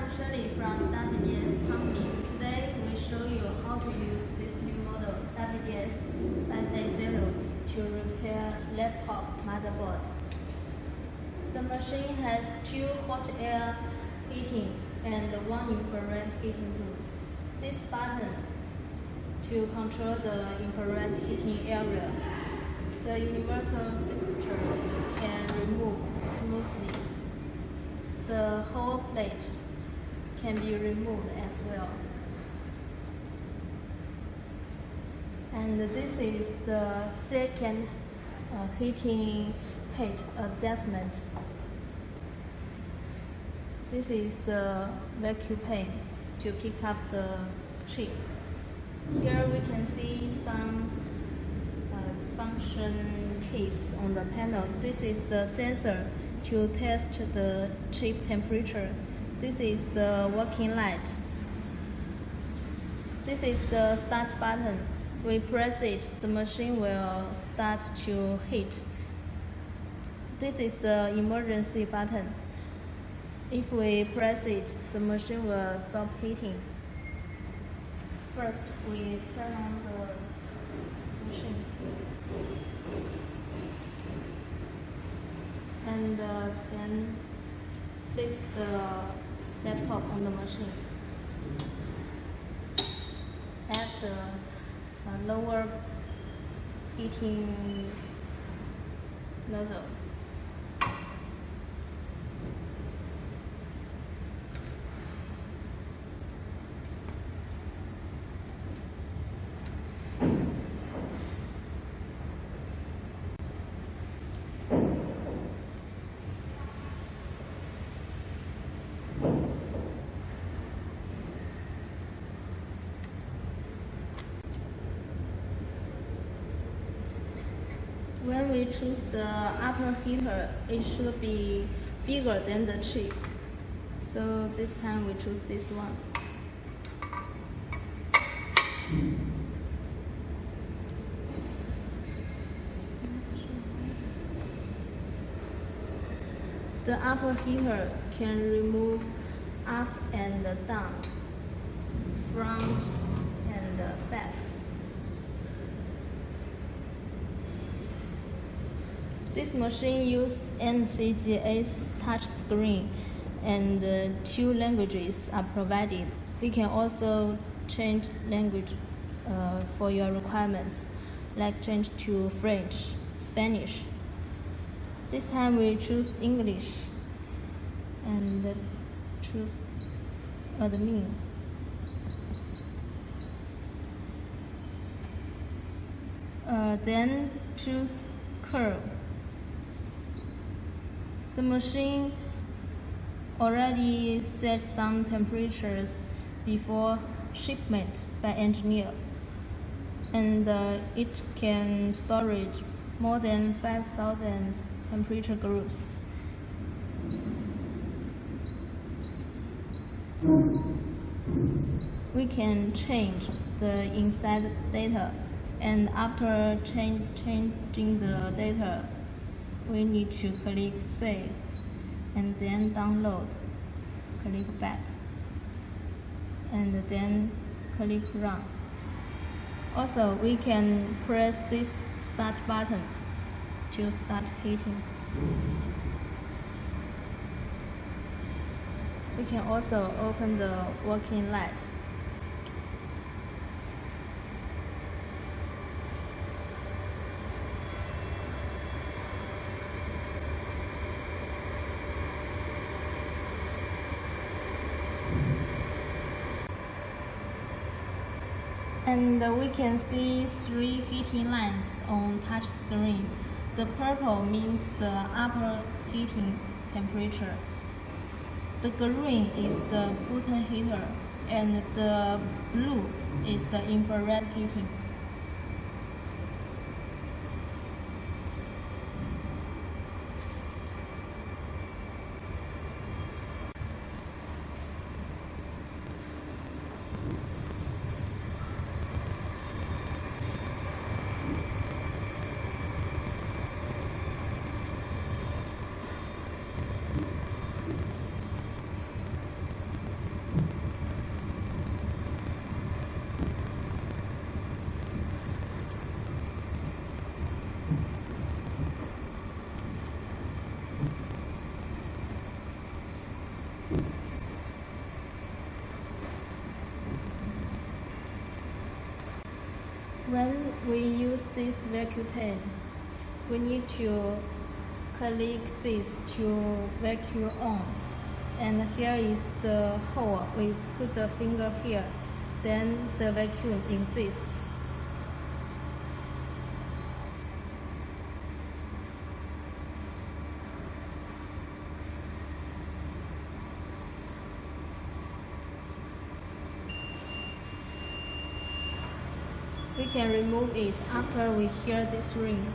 I'm Shirley from WDS company. Today we show you how to use this new model WDS-580 to repair laptop motherboard. The machine has 2 hot air heating and 1 infrared heating zone. This button to control the infrared heating area. The universal fixture can remove smoothly. The whole plate can be removed as well. And this is the second heating height adjustment. This is the vacuum pan to pick up the chip. Here we can see some function keys on the panel. This is the sensor to test the chip temperature. This is the working light. This is the start button. We press it, the machine will start to heat. This is the emergency button. If we press it, the machine will stop heating. First, we turn on the machine. And then fix the laptop on the machine. Add the lower heating nozzle. When we choose the upper heater, it should be bigger than the chip. So this time we choose this one. The upper heater can remove up and down, front and back. This machine uses NCGA's touch screen and 2 languages are provided. We can also change language for your requirements, like change to French, Spanish. This time we choose English and choose admin. Then choose curve. The machine already set some temperatures before shipment by engineer, and it can storage more than 5,000 temperature groups. We can change the inside data, and after changing the data, we need to click Save and then Download, click Back, and then click Run. Also, we can press this Start button to start heating. We can also open the working light. And we can see 3 heating lines on touch screen. The purple means the upper heating temperature. The green is the bottom heater, and the blue is the infrared heating. When we use this vacuum pen, we need to click this to vacuum on. And here is the hole. We put the finger here, then the vacuum exists. We can remove it after we hear this ring.